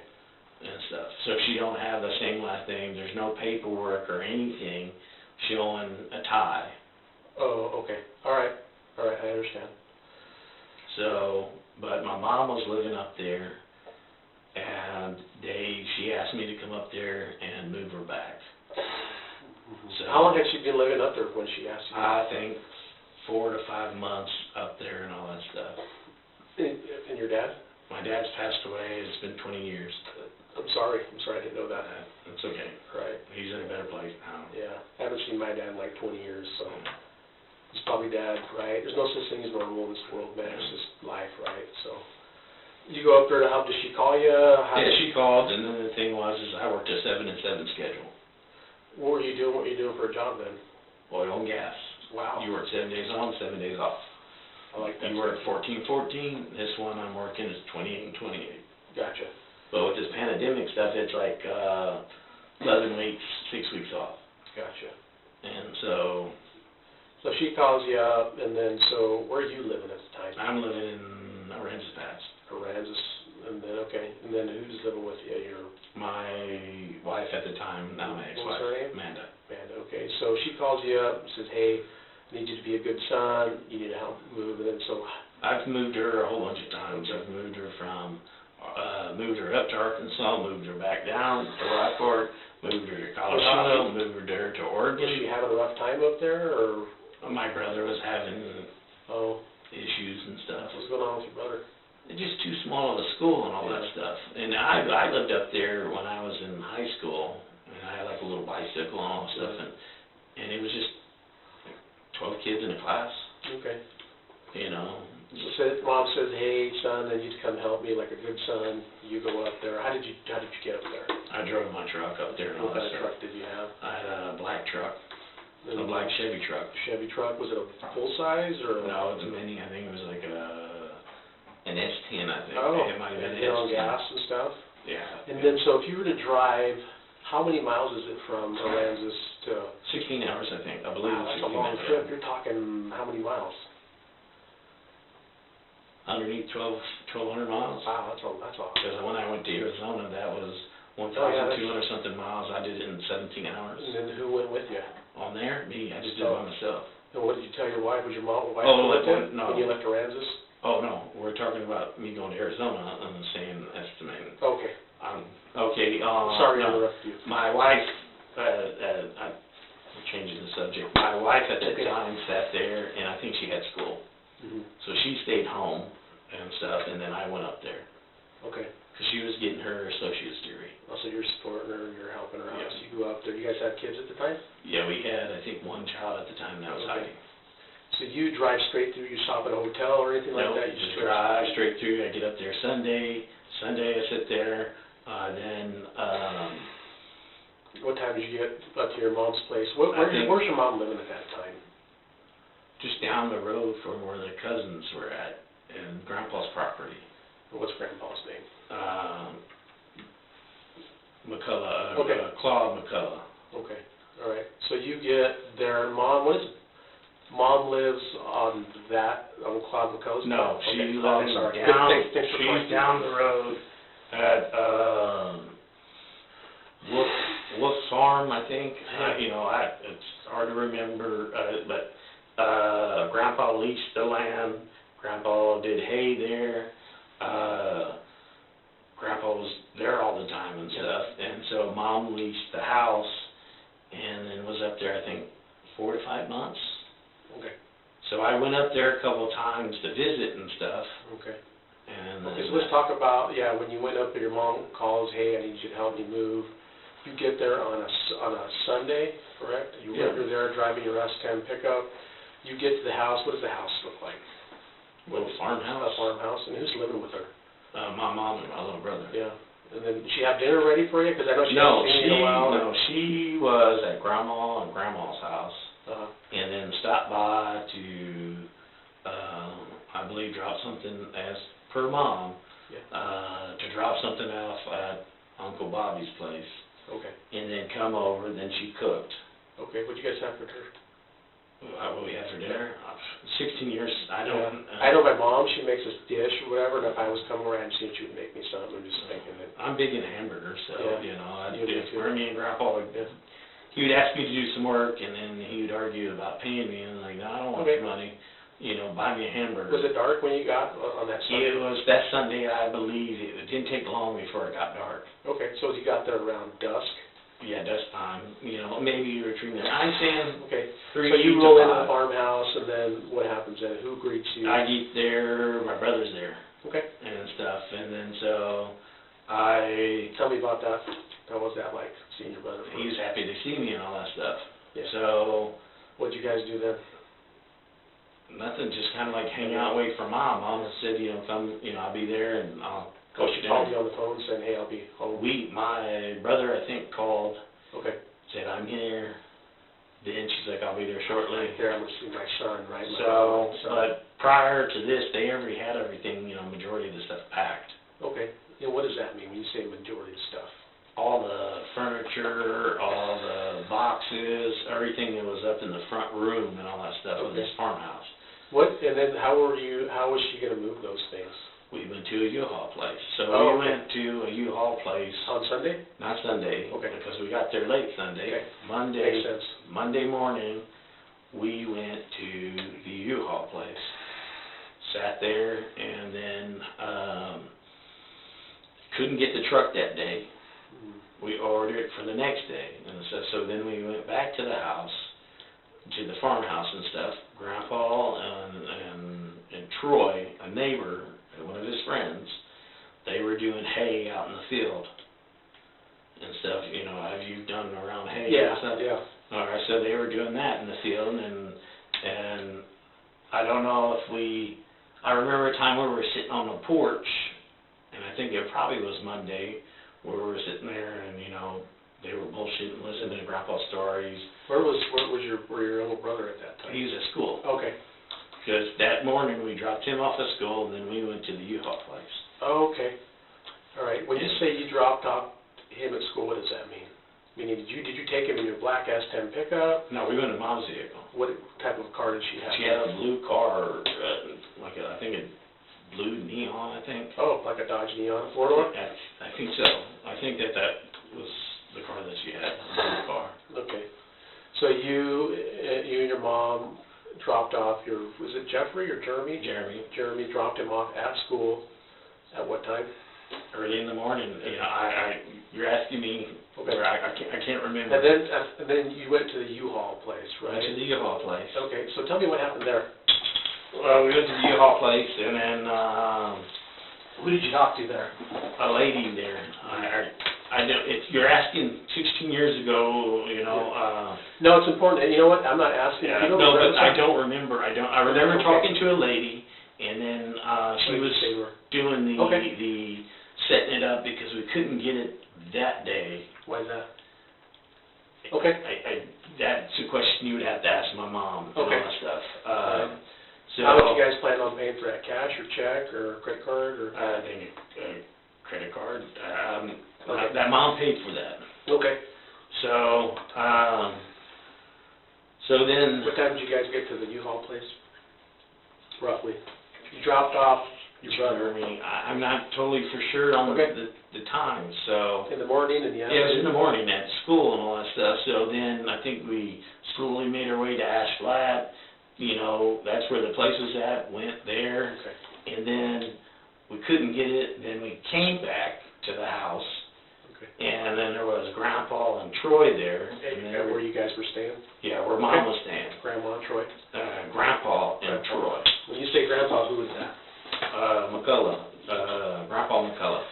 And stuff. So she don't have the same last name. There's no paperwork or anything showing a tie. Oh, okay. All right, I understand. So, but my mom was living up there, and she asked me to come up there and move her back. Mm-hmm. So, how long had she been living up there when she asked you? I think 4 to 5 months up there and all that stuff. And your dad? My dad's passed away. It's been 20 years. I'm sorry, I didn't know that. It's okay. Right. He's in a better place now. Yeah, I haven't seen my dad in like 20 years, so he's probably dad, right? There's no such thing as normal in this world, man. It's just life, right? So, you go up there to help. Does she call you? She called, and then the thing was, I worked a 7 and 7 schedule. What were you doing? What were you doing for a job then? Oil and gas. Wow. You work 7 days on, 7 days off. I like that. You work 14-14. This one I'm working is 28 and 28. Gotcha. But with this pandemic stuff, it's like 11 weeks, 6 weeks off. Gotcha. And so she calls you up, and then where are you living at the time? I'm living in Aransas Pass. Aransas, and then and then who's living with you? My wife at the time, now my ex-wife. What's her name? Amanda. Amanda. Okay. So she calls you up and says, "Hey, I need you to be a good son. You need to help move." And then I've moved her a whole bunch of times. I've moved her up to Arkansas, moved her back down to Rockport, moved her to Colorado, moved her to Oregon. Was she having a rough time up there, or? My brother was having issues and stuff. What's going on with your brother? It's just too small of a school and all that stuff. And I lived up there when I was in high school, and I had like a little bicycle and all that stuff, and it was just 12 kids in a class. Okay. So mom says, "Hey, son, I need to come help me like a good son." You go up there. How did you get up there? I drove my truck up there and all What that kind of stuff. truck did you have? I had a black truck. a black Chevy truck. Chevy truck, was it a full size or? No, it's a mini, I think it was like an S10, I think. Oh, It might have been an and on S10. gas and stuff? Yeah. And then, so if you were to drive, how many miles is it from Aransas to? 16 hours, I think, I believe. Wow, that's a 16 long hours. trip. You're talking how many miles? Underneath 1,200 miles. Wow, that's awesome. Because when I went to Arizona, that was Oh, yeah, 1,200 something miles. I did it in 17 hours. And then who went with you? On there, me, I just did it by myself. And what did you tell your wife? Was your wife Oh, with you no. when you left Aransas? Oh, no, we're talking about me going to Arizona, I'm saying estimating. Okay. Okay, Sorry to no. interrupt you. My wife, I'm changing the subject. My wife at that time sat there, and I think she had school. Mm-hmm. So she stayed home and stuff, and then I went up there. Okay. Because she was getting her associate's degree. Also, you're supporting her, you're helping her out. Yeah. So you go up there. You guys have kids at the time? Yeah, we had, I think, one child at the time that was Okay. hiding. So you drive straight through, you stop at a hotel or anything like Nope, that? You just drive straight through. I get up there Sunday I sit there, What time did you get up to your mom's place? Where's your mom living at that time? just down the road from where the cousins were at, in Grandpa's property. What's Grandpa's name? McCullough, Okay. Claude McCullough. Okay, all right. So you get there, Mom lives on Claude McCullough's? No, she Okay. lives Sorry. down, Thanks for she's correcting. down the road at, Wolf Farm, I think. It's hard to remember, but Grandpa leased the land. Grandpa did hay there. Grandpa was there all the time and stuff. And so Mom leased the house and then was up there, I think, 4 to 5 months. Okay. So I went up there a couple of times to visit and stuff. Okay. And Okay, so let's talk about, when you went up there, your mom calls, hey, I need you to help me move. You get there on a Sunday, correct? Yeah. You're there driving your S10 pickup. You get to the house. What does the house look like? little farmhouse. A farmhouse. And who's living with her? My mom and my little brother. Yeah. And then did she have dinner ready for you? Because I know she hasn't seen you in a while. No, she was at Grandma and Grandma's house. Uh-huh. And then stopped by to, I believe, drop something as per Mom, to drop something off at Uncle Bobby's place. Okay. And then come over, then she cooked. Okay, what'd you guys have for dinner? What we had for dinner? 16 years, I don't... I know my mom, she makes this dish or whatever, and if I was coming over, I'd see if she would make me something. I'm just thinking that... I'm big in hamburgers, so, for me and Grandpa, Yeah. he would ask me to do some work, and then he would argue about paying me, and I'm like, no, I don't want your money. Buy me a hamburger. Was it dark when you got on that Sunday? It was that Sunday, I believe. It didn't take long before it got dark. Okay, so you got there around dusk? Yeah, dusk time. Maybe you were between there. I'm saying Okay, 3 so you to roll into the 5. farmhouse, and then what happens then? Who greets you? I get there, my brother's there. Okay. And stuff, and then so I... Tell me about that. How was that like, seeing your brother? He was happy to see me and all that stuff. Yeah. So... What'd you guys do then? Nothing, just kind of like hang out, wait for Mom. Mom said, come, I'll be there and I'll Oh, coach she you called down. you on the phone saying, hey, I'll be home? My brother, I think, called, Okay. said, I'm here. Then she's like, I'll be there shortly. There, I'm going to see my son, right? So, but prior to this, they already had everything, majority of the stuff packed. Okay. And what does that mean when you say majority of stuff? All the furniture, all the boxes, everything that was up in the front room and all that stuff of this farmhouse. And then how was she going to move those things? We went to a U-Haul place. So Oh, we went to a U-Haul place. On Sunday? Not Sunday. Okay. Because we got there late Sunday. Okay. Makes sense. Monday morning, we went to the U-Haul place. Sat there and then couldn't get the truck that day. We ordered it for the next day. And so then we went back to the house, to the farmhouse and stuff. Grandpa and Troy, a neighbor, one of his friends, they were doing hay out in the field and stuff. Have you done around hay and stuff? Yeah. All right, so they were doing that in the field, and I don't know if I remember a time where we were sitting on the porch, and I think it probably was Monday, where we were sitting there and, they were bullshitting, listening to Grandpa's stories. Where was your little brother at that time? He was at school. Okay. Because that morning we dropped him off at school, and then we went to the UHaul place. Oh, okay. All right. When you say you dropped off him at school, what does that mean? Meaning, did you take him in your black S10 pickup? No, we went in Mom's vehicle. What type of car did she have? She had a blue car, I think a blue neon, I think. Oh, like a Dodge Neon, four-door? I think so. I think that was the car that she had, a blue car. Okay. So you and your mom dropped off was it Jeffrey or Jeremy? Jeremy. Jeremy dropped him off at school at what time? Early in the morning. You know, you're asking me, okay. Where I can't remember. And then you went to the U-Haul place, right? Went to the U-Haul place. Okay, so tell me what happened there. Well, we went to the U-Haul place, and then Who did you talk to there? a lady there. I know you're asking 16 years ago, you know. No, it's important. And you know what? I'm not asking. Yeah, no, but I don't remember. I remember talking to a lady, and then she was doing the setting it up because we couldn't get it that day. Why is that? Okay. That's a question you would have to ask my mom and all that stuff. So how much you guys plan on paying for that? Cash or check or credit card or? I think credit card. That mom paid for that. Okay. So then. What time did you guys get to the U-Haul place? Roughly. You dropped off your brother. I'm not totally for sure on the time, so. In the morning and the afternoon? Yeah, it was in the morning at school and all that stuff, so then I think we slowly made our way to Ash Flat, you know, that's where the place was at, went there, and then we couldn't get it, then we came back to the house, and then there was Grandpa and Troy there. And then where you guys were staying? Yeah, where Mom was staying. Grandma and Troy? Grandpa and Troy. When you say Grandpa, who was that? Grandpa McCullough.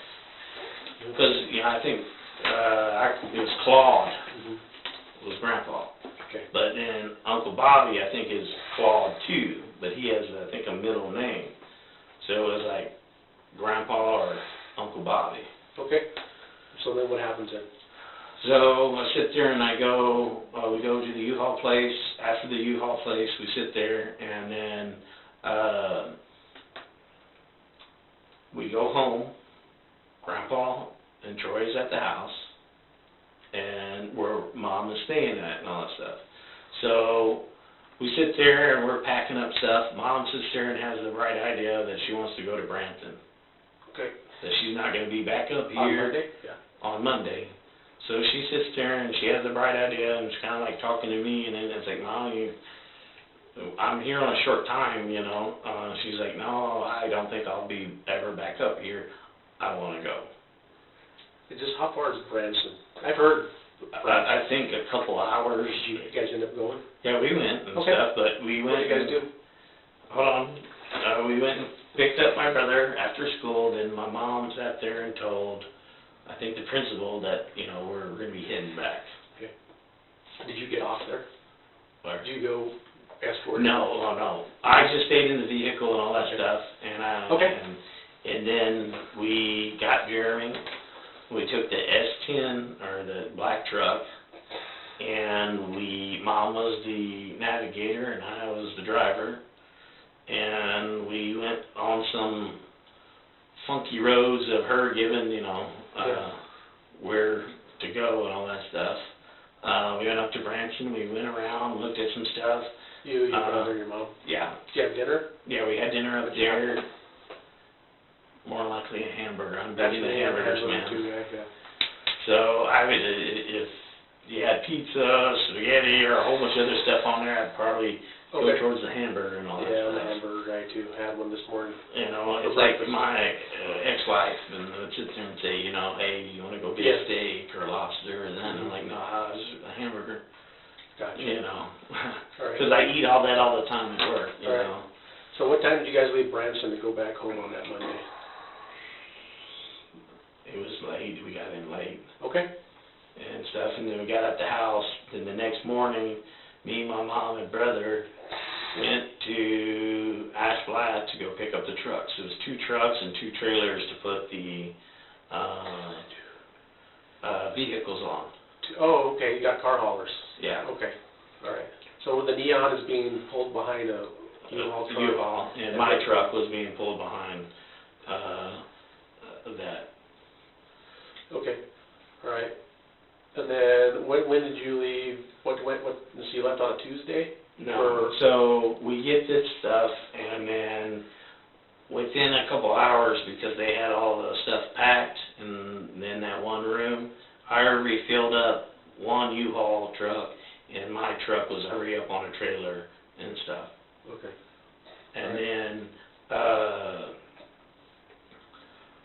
Because, you know, I think it was Claude, was Grandpa. Okay. But then Uncle Bobby, I think, is Claude too, but he has, I think, a middle name. So it was like Grandpa or Uncle Bobby. Okay. So then what happens then? So I sit there and we go to the U-Haul place. After the U-Haul place, we sit there and then we go home. Grandpa and Troy's at the house, and where Mom is staying at and all that stuff. So we sit there and we're packing up stuff. Mom sits there and has the bright idea that she wants to go to Brampton. Okay. That she's not going to be back up here. On Monday? Yeah. On Monday. So she sits there and she has the bright idea and she's kind of like talking to me, and then it's like, Mom, I'm here on a short time, you know. She's like, no, I don't think I'll be ever back up here. I want to go. How far is Branson? I've heard. I think a couple hours. Did you guys end up going? Yeah, we went and stuff, but we went. What did you guys do? Hold on. We went and picked up my brother after school. Then my mom sat there and told, I think, the principal that, you know, we're going to be heading back. Okay. Did you get off there? Where? Did you go escort? No. I just stayed in the vehicle and all that stuff, and and then we got Jeremy. We took the S10 or the black truck, and Mom was the navigator and I was the driver, and we went on some funky roads of her giving, you know, where to go and all that stuff. We went up to Branson. We went around, looked at some stuff. You, your brother, and your mom? Yeah. Did you have dinner? Yeah, we had dinner up there. More likely a hamburger. I'm big into hamburgers, man. Too, yeah. So if you had pizza, spaghetti, or a whole bunch of other stuff on there, I'd probably go towards the hamburger and all that stuff. Yeah, the hamburger guy too. Had one this morning. You know, it's like my ex-wife and would sit there and say, you know, hey, you want to go get a steak or lobster? And then I'm like, no, just a hamburger. Gotcha. You know, because I eat all that all the time at work. You know. So what time did you guys leave Branson to go back home on that Monday? It was late. We got in late. Okay. And stuff, and then we got at the house. Then the next morning, me, my mom, and brother went to Ash Flat to go pick up the trucks. It was 2 trucks and 2 trailers to put the vehicles on. Oh, okay, you got car haulers. Yeah. Okay, all right. So the neon is being pulled behind a U-Haul truck? U-Haul, and my truck was being pulled behind that. Okay, all right. And then when did you leave? So you left on a Tuesday? No, so we get this stuff, and then within a couple hours, because they had all the stuff packed in that one room, I refilled up one U-Haul truck, and my truck was already up on a trailer and stuff. Okay. And then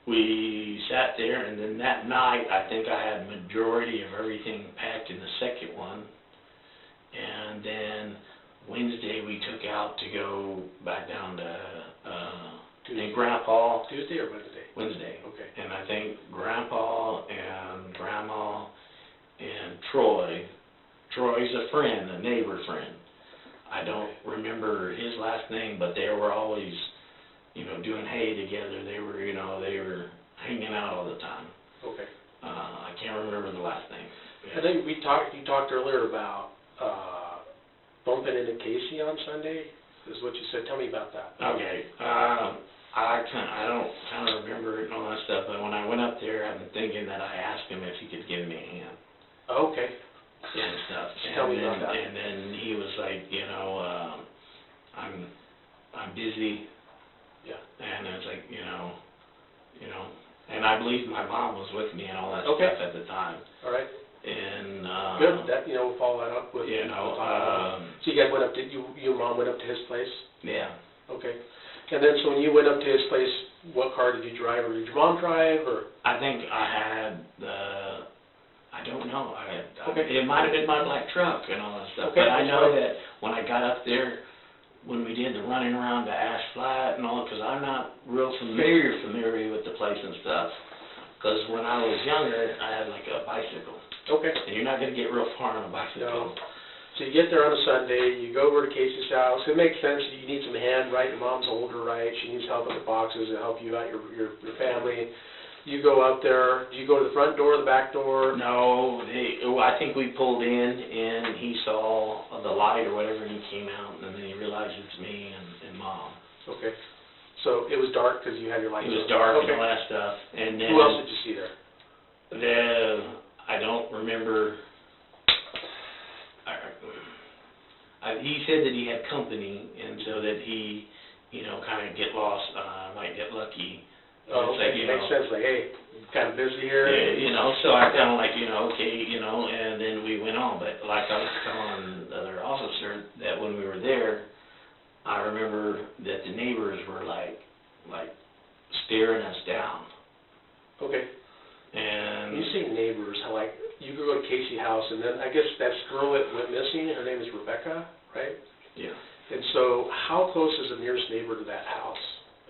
we sat there, and then that night, I think I had majority of everything packed in the second one. And then Wednesday, we took out to go back down to Grandpa. Tuesday or Wednesday? Wednesday. Okay. And I think Grandpa and Grandma and Troy's a friend, a neighbor friend. I don't remember his last name, but they were always, doing hay together. They were hanging out all the time. Okay. I can't remember the last name. Yeah. I think you talked earlier about bumping into Casey on Sunday, is what you said. Tell me about that. Okay. I don't kind of remember it and all that stuff, but when I went up there, I've been thinking that I asked him if he could give me a hand. Okay. And stuff. Tell me about that. And then he was like, I'm busy. Yeah. And I was like, and I believe my mom was with me and all that Okay. stuff at the time. All right. And good. That we'll follow that up with. So you guys went up to you and Mom went up to his place. Yeah. Okay. And then so when you went up to his place, what car did you drive, or did your mom drive, or? I think I had I don't know. Okay. It might have been my black truck and all that stuff. Okay, But I that's know fine. that when I got up there, when we did the running around the Ash Flat and all, because I'm not real familiar with the place and stuff. Because when I was younger, I had like a bicycle. Okay. And you're not going to get real far on a bicycle. No. So you get there on a Sunday, you go over to Casey's house. It makes sense. You need some hand, right? Your mom's older, right? She needs help with the boxes to help you out, your family. You go out there. Do you go to the front door or the back door? No, I think we pulled in, and he saw the light or whatever, and he came out, and then he realized it's me and Mom. Okay. So it was dark because you had your lights on. It was dark Okay. and all that stuff. And then who else did you see there? I don't remember. He said that he had company, and so that he, kind of get lost, might get lucky. Oh, okay. It makes sense. Like, hey, kind of busy here. Yeah, so I kind of like, okay, and then we went on. But like I was telling the other officer, that when we were there, I remember that the neighbors were like staring us down. Okay. And you say neighbors, how like you go to Casey house, and then I guess that girl that went missing, her name is Rebekah, right? Yeah. And so, how close is the nearest neighbor to that house?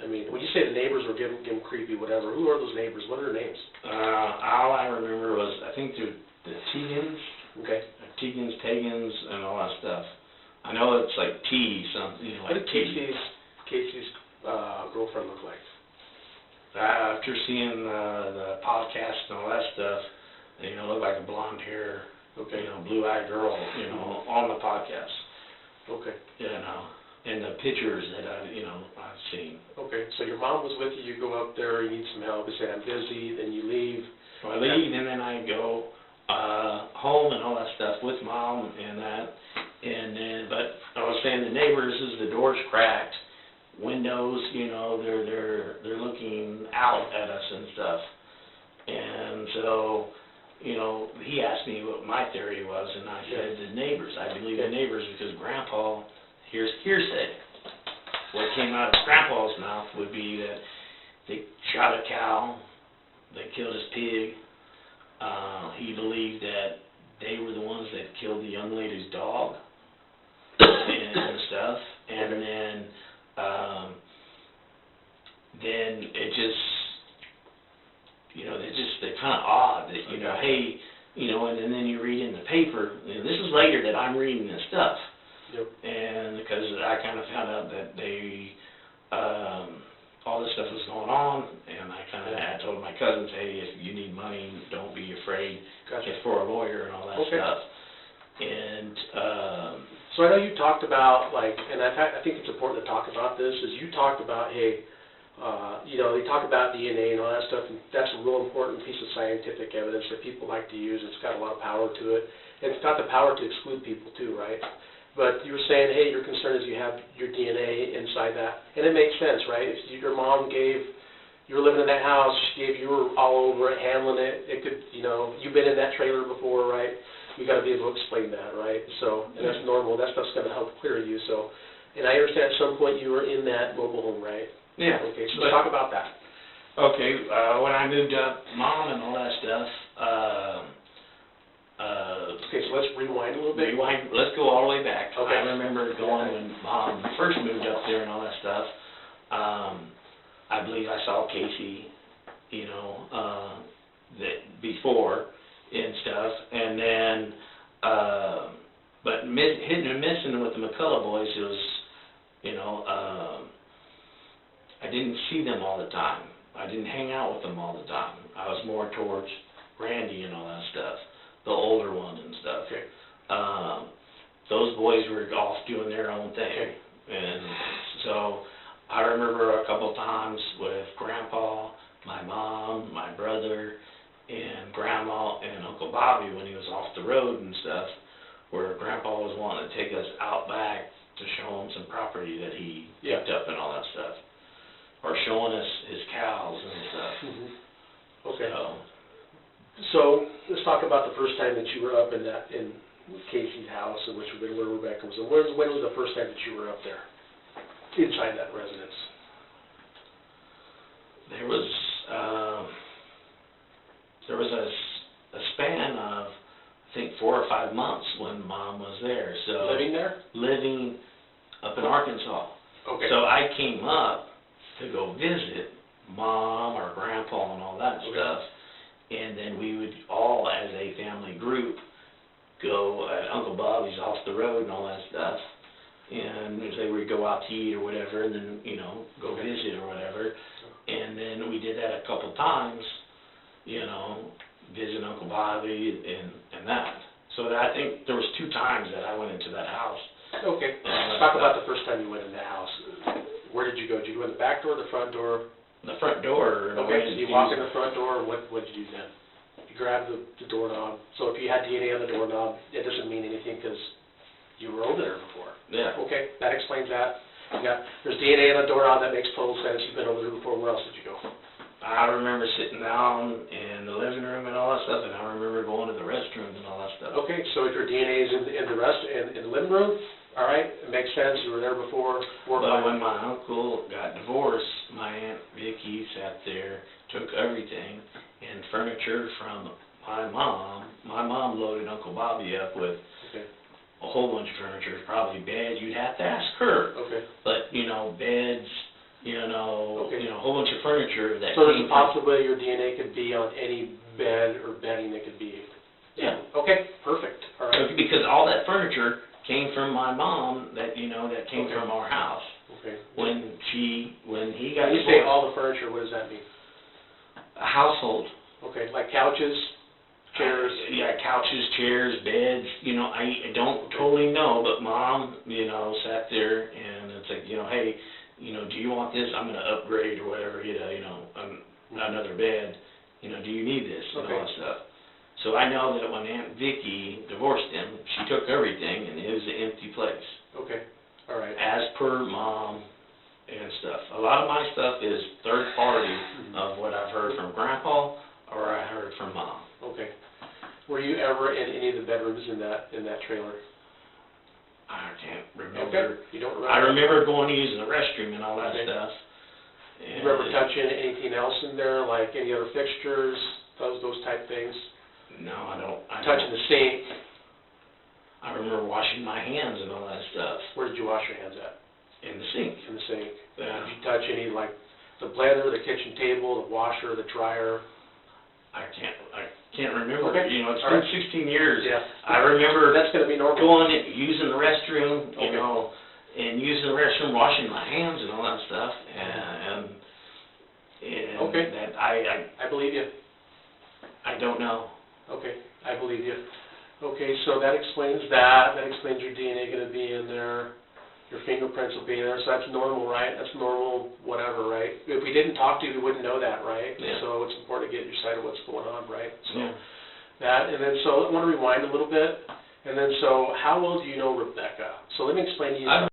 I mean, when you say the neighbors were getting creepy, whatever, who are those neighbors? What are their names? All I remember was, I think the Tegans. Okay. Tegans, and all that stuff. I know it's like T something, What like did T. Casey's girlfriend look like? After seeing the podcast and all that stuff, looked like a blonde hair, okay, blue-eyed girl, on the podcast. Okay. And the pictures that I've seen. Okay, so your mom was with you. You go up there. You need some help. You say I'm busy. Then you leave. So I leave, and then I go home and all that stuff with Mom and that. And then, but I was saying the neighbors, the doors cracked, windows, they're looking out at us and stuff. And so, he asked me what my theory was, and I said the neighbors. I believe the neighbors, because Grandpa, here's hearsay. What came out of Grandpa's mouth would be that they shot a cow, they killed his pig. He believed that they were the ones that killed the young lady's dog and stuff. And then it just, they're kind of odd that, hey, and then you read in the paper, this is later that I'm reading this stuff. Yep. And because I kind of found out that they, all this stuff was going on, and I kind of had told my cousins, hey, if you need money, don't be afraid. Gotcha. It's for a lawyer and all that Okay. stuff. And, So I know you talked about, like, and I think it's important to talk about this, is you talked about, hey, you know, they talk about DNA and all that stuff, and that's a real important piece of scientific evidence that people like to use. It's got a lot of power to it. And it's got the power to exclude people too, right? But you were saying, hey, your concern is you have your DNA inside that. And it makes sense, right? If your mom gave, you were living in that house, she gave, you were all over it, handling it, it could, you know, you've been in that trailer before, right? You got to be able to explain that, right? So, and that's normal. That stuff's going to help clear you. So, and I understand at some point you were in that mobile home, right? yeah. Okay, so let's talk about that. Okay, when I moved up, Mom and all that stuff, Okay, so let's rewind a little bit. let's go all the way back. Okay. I remember going when Mom first moved up there and all that stuff. I believe I saw Casey, you know, that before and stuff, and then, but hitting and missing with the McCullough boys, it was, you know, I didn't see them all the time. I didn't hang out with them all the time. I was more towards Randy and all that stuff, the older ones and stuff. Okay. Those boys were off doing their own thing. Okay. And so I remember a couple times with Grandpa, my mom, my brother, and Grandma and Uncle Bobby when he was off the road and stuff, where Grandpa was wanting to take us out back to show him some property that he picked up and all that stuff, or showing us his cows and stuff. Mm-hmm. Okay. So let's talk about the first time that you were up in Casey's house, and which would be where Rebekah was. And when was the first time that you were up there, inside that residence? There was a span of, I think, 4 or 5 months when Mom was there. So Living there? Living up in Arkansas. Okay. So I came up to go visit Mom or Grandpa and all that stuff, and then we would all, as a family group, go, Uncle Bobby's off the road and all that stuff, and say we'd go out to eat or whatever, and then, you know, go visit or whatever, and then we did that a couple times, you know, visit Uncle Bobby and that. So I think there was 2 times that I went into that house. Okay. Let's talk about the first time you went in that house. Where did you go? Did you go in the back door or the front door? The front door. Okay, did you walk in the front door, what did you do then? You grabbed the doorknob. So if you had DNA on the doorknob, it doesn't mean anything because you were over there before. Yeah. Okay, that explains that. There's DNA on the doorknob, that makes total sense. You've been over there before. Where else did you go? I remember sitting down in the living room and all that stuff, and I remember going to the restrooms and all that stuff. Okay, so if your DNA is in the living room, all right, it makes sense. You were there before. But when my uncle got divorced, my Aunt Vicky sat there, took everything, and furniture from my mom. My mom loaded Uncle Bobby up with a whole bunch of furniture, probably beds. You'd have to ask her. Okay. But, you know, beds, you know, a whole bunch of furniture that. So there's a possibility your DNA could be on any bed or bedding that could be. Yeah. Okay, perfect. All right. Because all that furniture came from my mom, that, you know, that came from our house. Okay. When he got When you say all the furniture, what does that mean? a household. Okay, like couches, chairs? Yeah, couches, chairs, beds, you know, I don't totally know, but Mom, you know, sat there and it's like, you know, hey, you know, do you want this? I'm gonna upgrade or whatever, you know, another bed, you know, do you need this and all that stuff. So I know that when Aunt Vicky divorced him, she took everything and it was an empty place. Okay, all right. As per Mom and stuff. A lot of my stuff is third party of what I've heard from Grandpa or I heard from Mom. Okay. Were you ever in any of the bedrooms in that trailer? I can't remember. Okay, you don't remember? I remember going to use the restroom and all that stuff. You remember touching anything else in there, like any other fixtures, those type things? No, I don't. Touching the sink? I remember washing my hands and all that stuff. Where did you wash your hands at? In the sink. In the sink. Yeah. Did you touch any, like the blender, the kitchen table, the washer, the dryer? I can't remember. Okay. You know, it's been 16 years. Yeah. I remember that's going to be normal. going and using the restroom, you know, and using the restroom, washing my hands and all that stuff, and Okay. that I believe you. I don't know. Okay, I believe you. Okay, so that explains that. That explains your DNA going to be in there. Your fingerprints will be in there. So that's normal, right? That's normal, whatever, right? If we didn't talk to you, we wouldn't know that, right? Yeah. So it's important to get your side of what's going on, right? So Yeah. that, and then so I want to rewind a little bit. And then so how well do you know Rebekah? So let me explain to you.